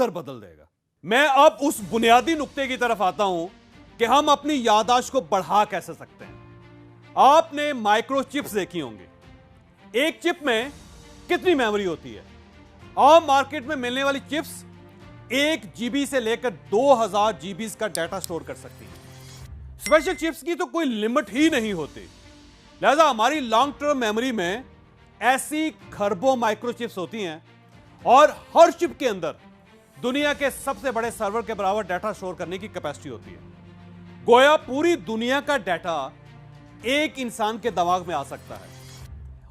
बदल देगा। मैं अब उस बुनियादी नुक्ते की तरफ आता हूं कि हम अपनी याददाश्त को बढ़ा कैसे सकते हैं। आपने माइक्रोचिप्स देखी होंगी। एक चिप में कितनी मेमोरी होती है? आम मार्केट में मिलने वाली चिप्स 1 GB से लेकर 2000 GB का डाटा स्टोर कर सकती हैं। स्पेशल चिप्स की तो कोई लिमिट ही नहीं होती, लिहाजा हमारी लॉन्ग टर्म मेमोरी में ऐसी खरबों माइक्रोचिप्स होती हैं और हर चिप के अंदर दुनिया के सबसे बड़े सर्वर के बराबर डाटा स्टोर करने की कैपेसिटी होती है। गोया पूरी दुनिया का डाटा एक इंसान के दिमाग में आ सकता है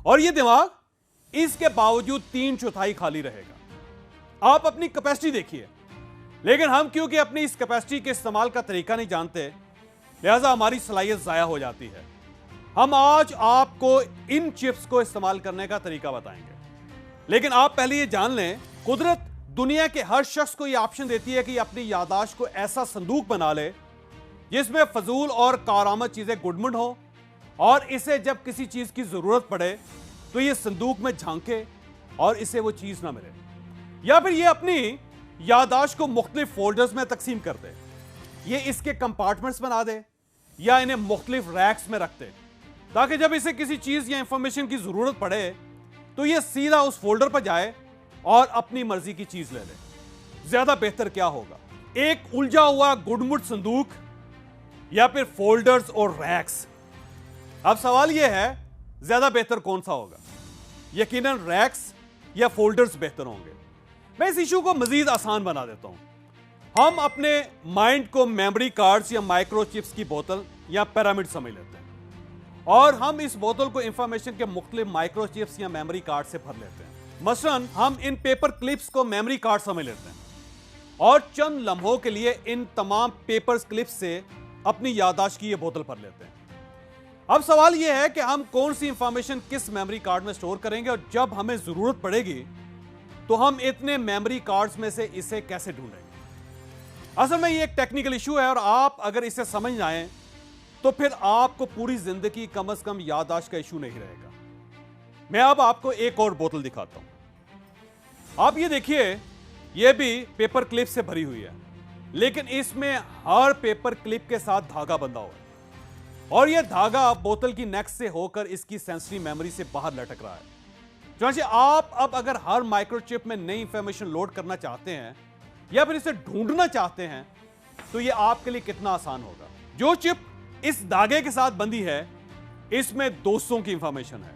और यह दिमाग इसके बावजूद 3/4 खाली रहेगा। आप अपनी कैपेसिटी देखिए, लेकिन हम क्योंकि अपनी इस कैपेसिटी के इस्तेमाल का तरीका नहीं जानते, लिहाजा हमारी सलाहियत जाया हो जाती है। हम आज आपको इन चिप्स को इस्तेमाल करने का तरीका बताएंगे, लेकिन आप पहले ये जान लें, कुदरत दुनिया के हर शख्स को यह ऑप्शन देती है कि अपनी याददाश्त को ऐसा संदूक बना ले जिसमें फजूल और कारआमद चीजें गुडमुड हो और इसे जब किसी चीज की जरूरत पड़े तो यह संदूक में झांके और इसे वो चीज ना मिले, या फिर यह अपनी याददाश्त को मुख्तलिफ फोल्डर्स में तकसीम कर दे, ये इसके कंपार्टमेंट्स बना दे या इन्हें मुख्तलिफ रैक्स में रख दे, ताकि जब इसे किसी चीज या इंफॉर्मेशन की जरूरत पड़े तो यह सीधा उस फोल्डर पर जाए और अपनी मर्जी की चीज ले ले। ज्यादा बेहतर क्या होगा, एक उलझा हुआ गुडमुड संदूक या फिर फोल्डर्स और रैक्स? अब सवाल यह है, ज्यादा बेहतर कौन सा होगा? यकीनन रैक्स या फोल्डर्स बेहतर होंगे। मैं इस इशू को मजीद आसान बना देता हूं। हम अपने माइंड को मेमोरी कार्ड्स या माइक्रोचिप्स की बोतल या पिरामिड समझ लेते हैं और हम इस बोतल को इंफॉर्मेशन के मुख्तलिफ माइक्रोचिप्स या मेमोरी कार्ड से भर लेते हैं। मसलन हम इन पेपर क्लिप्स को मेमोरी कार्ड समझ लेते हैं और चंद लम्हों के लिए इन तमाम पेपर क्लिप्स से अपनी याददाश्त की ये बोतल भर लेते हैं। अब सवाल यह है कि हम कौन सी इंफॉर्मेशन किस मेमोरी कार्ड में स्टोर करेंगे और जब हमें जरूरत पड़ेगी तो हम इतने मेमोरी कार्ड्स में से इसे कैसे ढूंढेंगे। असल में ये एक टेक्निकल इशू है और आप अगर इसे समझ जाएं तो फिर आपको पूरी जिंदगी कम से कम याददाश्त का इशू नहीं रहेगा। मैं अब आपको एक और बोतल दिखाता हूं। आप ये देखिए, ये भी पेपर क्लिप से भरी हुई है, लेकिन इसमें हर पेपर क्लिप के साथ धागा बंधा हुआ है और यह धागा बोतल की नेक से होकर इसकी सेंसरी मेमोरी से बाहर लटक रहा है। चूंकि आप अब अगर हर माइक्रोचिप में नई इंफॉर्मेशन लोड करना चाहते हैं या फिर इसे ढूंढना चाहते हैं तो यह आपके लिए कितना आसान होगा। जो चिप इस धागे के साथ बंधी है इसमें दोस्तों की इंफॉर्मेशन है,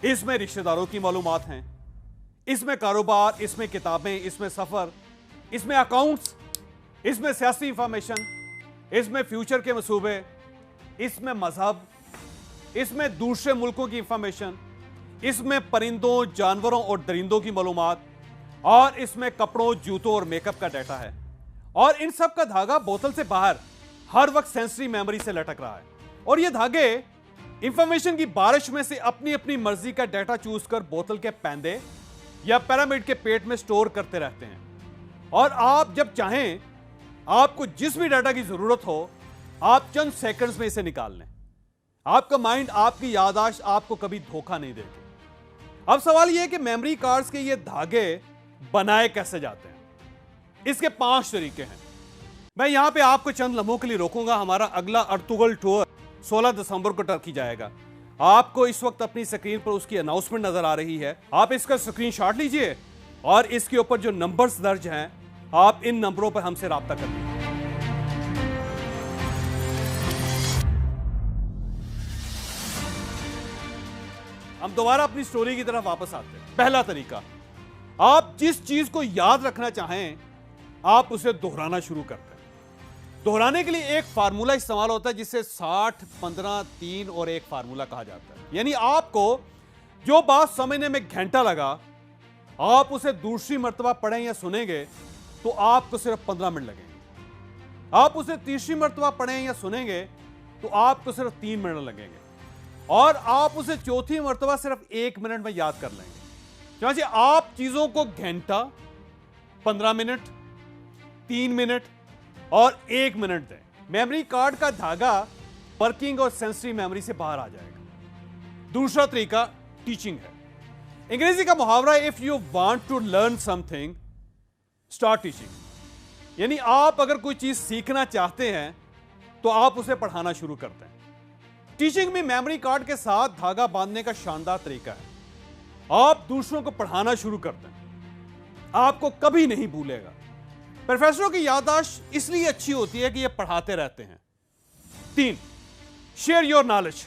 इसमें रिश्तेदारों की मालूमात हैं, इसमें कारोबार, इसमें किताबें, इसमें सफर, इसमें अकाउंट्स, इसमें सियासी इंफॉर्मेशन, इसमें फ्यूचर के मंसूबे, इसमें मजहब, इसमें दूसरे मुल्कों की इंफॉर्मेशन, इसमें परिंदों, जानवरों और दरिंदों की मालूमात और इसमें कपड़ों, जूतों और मेकअप का डाटा है। और इन सब का धागा बोतल से बाहर हर वक्त सेंसरी मेमोरी से लटक रहा है और ये धागे इंफॉर्मेशन की बारिश में से अपनी अपनी मर्जी का डाटा चूज कर बोतल के पैंदे या पिरामिड के पेट में स्टोर करते रहते हैं। और आप जब चाहें, आपको जिस भी डाटा की जरूरत हो, आप चंद सेकंड्स में इसे निकाल लें। आपका माइंड, आपकी याददाश्त आपको कभी धोखा नहीं देगी। अब सवाल यह है कि मेमोरी कार्ड्स के ये धागे बनाए कैसे जाते हैं। इसके 5 तरीके हैं। मैं यहां पे आपको चंद लम्हों के लिए रोकूंगा। हमारा अगला अर्तुगल टूर 16 दिसंबर को टर्की जाएगा। आपको इस वक्त अपनी स्क्रीन पर उसकी अनाउंसमेंट नजर आ रही है। आप इसका स्क्रीनशॉट लीजिए और इसके ऊपर जो नंबर्स दर्ज हैं, आप इन नंबरों पर हमसे राब्ता कर लीजिए। हम दोबारा अपनी स्टोरी की तरफ वापस आते हैं। पहला तरीका, आप जिस चीज को याद रखना चाहें आप उसे दोहराना शुरू करते हैं। दोहराने के लिए एक फार्मूला इस्तेमाल होता है जिसे 60, 15, 3 और 1 फार्मूला कहा जाता है। यानी आपको जो बात समझने में घंटा लगा, आप उसे दूसरी मर्तबा पढ़ें या सुनेंगे तो आपको सिर्फ 15 मिनट लगेंगे। आप उसे तीसरी मर्तबा पढ़ें या सुनेंगे तो आपको सिर्फ 3 मिनट लगेंगे और आप उसे चौथी मर्तबा सिर्फ 1 मिनट में याद कर लेंगे। क्योंकि आप चीजों को घंटा, 15 मिनट, 3 मिनट और 1 मिनट दें, मेमोरी कार्ड का धागा वर्किंग और सेंसरी मेमोरी से बाहर आ जाएगा। दूसरा तरीका टीचिंग है। अंग्रेजी का मुहावरा, if you want to learn something start teaching. यानी आप अगर कोई चीज सीखना चाहते हैं तो आप उसे पढ़ाना शुरू करते हैं। टीचिंग में मेमोरी कार्ड के साथ धागा बांधने का शानदार तरीका है। आप दूसरों को पढ़ाना शुरू करते हैं, आपको कभी नहीं भूलेगा। प्रोफेसरों की याददाश्त इसलिए अच्छी होती है कि ये पढ़ाते रहते हैं। 3, शेयर योर नॉलेज।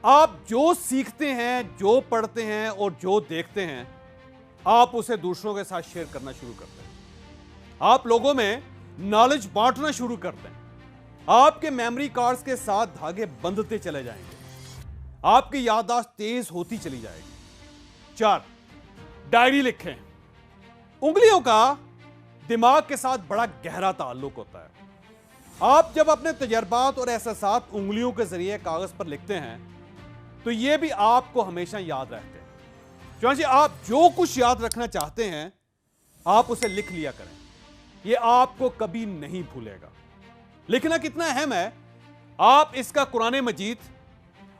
आप जो सीखते हैं, जो पढ़ते हैं और जो देखते हैं, आप उसे दूसरों के साथ शेयर करना शुरू करते हैं। आप लोगों में नॉलेज बांटना शुरू करते हैं। आपके मेमोरी कार्ड्स के साथ धागे बंधते चले जाएंगे, आपकी याददाश्त तेज होती चली जाएगी। 4, डायरी लिखें। उंगलियों का दिमाग के साथ बड़ा गहरा ताल्लुक होता है। आप जब अपने तजर्बात और एहसासात उंगलियों के जरिए कागज पर लिखते हैं तो यह भी आपको हमेशा याद रहते हैं। क्योंकि आप जो कुछ याद रखना चाहते हैं आप उसे लिख लिया करें, यह आपको कभी नहीं भूलेगा। लिखना कितना अहम है आप इसका कुरान मजीद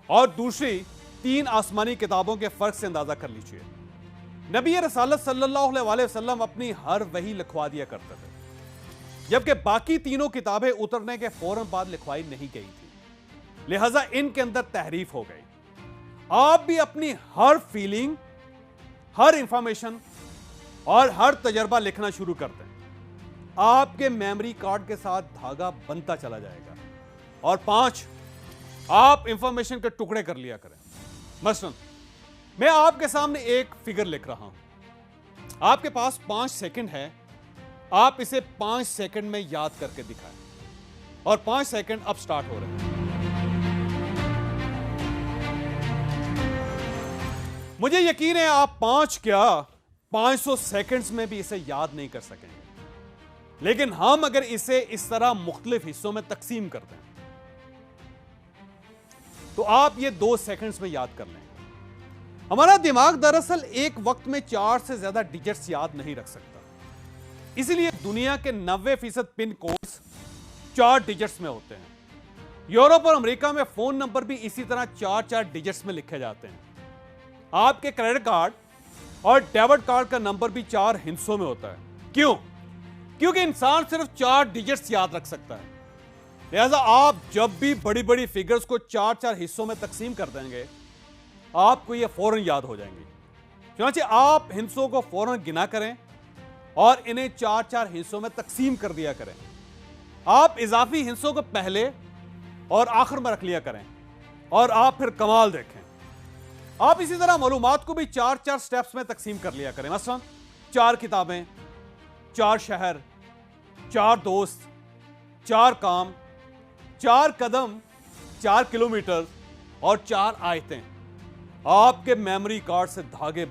और दूसरी 3 आसमानी किताबों के फर्क से अंदाजा कर लीजिए। नबी रसालत सल्लल्लाहु अलैहि वसल्लम अपनी हर वही लिखवा दिया करते थे, जबकि बाकी तीनों किताबें उतरने के फौरन बाद लिखवाई नहीं गई थी, लिहाजा इनके अंदर तहरीफ हो गई। आप भी अपनी हर फीलिंग, हर इंफॉर्मेशन और हर तजर्बा लिखना शुरू करते हैं, आपके मेमोरी कार्ड के साथ धागा बनता चला जाएगा। और 5, आप इंफॉर्मेशन के टुकड़े कर लिया करें। मसलन मैं आपके सामने एक फिगर लिख रहा हूं, आपके पास 5 सेकंड है, आप इसे 5 सेकंड में याद करके दिखाएं। और 5 सेकंड अब स्टार्ट हो रहे हैं। मुझे यकीन है आप 5 क्या 500 सेकंड्स में भी इसे याद नहीं कर सकेंगे, लेकिन हम अगर इसे इस तरह मुख्तलिफ हिस्सों में तकसीम करते हैं तो आप ये 2 सेकंड्स में याद कर लेंगे। हमारा दिमाग दरअसल एक वक्त में 4 से ज्यादा डिजिट्स याद नहीं रख सकता, इसलिए दुनिया के 90% पिन कोड्स 4 डिजिट्स में होते हैं। यूरोप और अमेरिका में फोन नंबर भी इसी तरह 4-4 डिजिट्स में लिखे जाते हैं। आपके क्रेडिट कार्ड और डेबिट कार्ड का नंबर भी 4 हिस्सों में होता है। क्यों? क्योंकि इंसान सिर्फ 4 डिजिट्स याद रख सकता है। लिहाजा आप जब भी बड़ी बड़ी फिगर्स को 4-4 हिस्सों में तकसीम कर देंगे आपको ये फौरन याद हो जाएंगी। क्योंकि आप हिस्सों को फौरन गिना करें और इन्हें 4-4 हिस्सों में तकसीम कर दिया करें। आप इजाफी हिस्सों को पहले और आखिर में रख लिया करें और आप फिर कमाल देखें। आप इसी तरह मालूमात को भी 4-4 स्टेप्स में तकसीम कर लिया करें। मसलन 4 किताबें, 4 शहर, 4 दोस्त, 4 काम, 4 कदम, 4 किलोमीटर और 4 आयतें। आपके मेमोरी कार्ड से धागे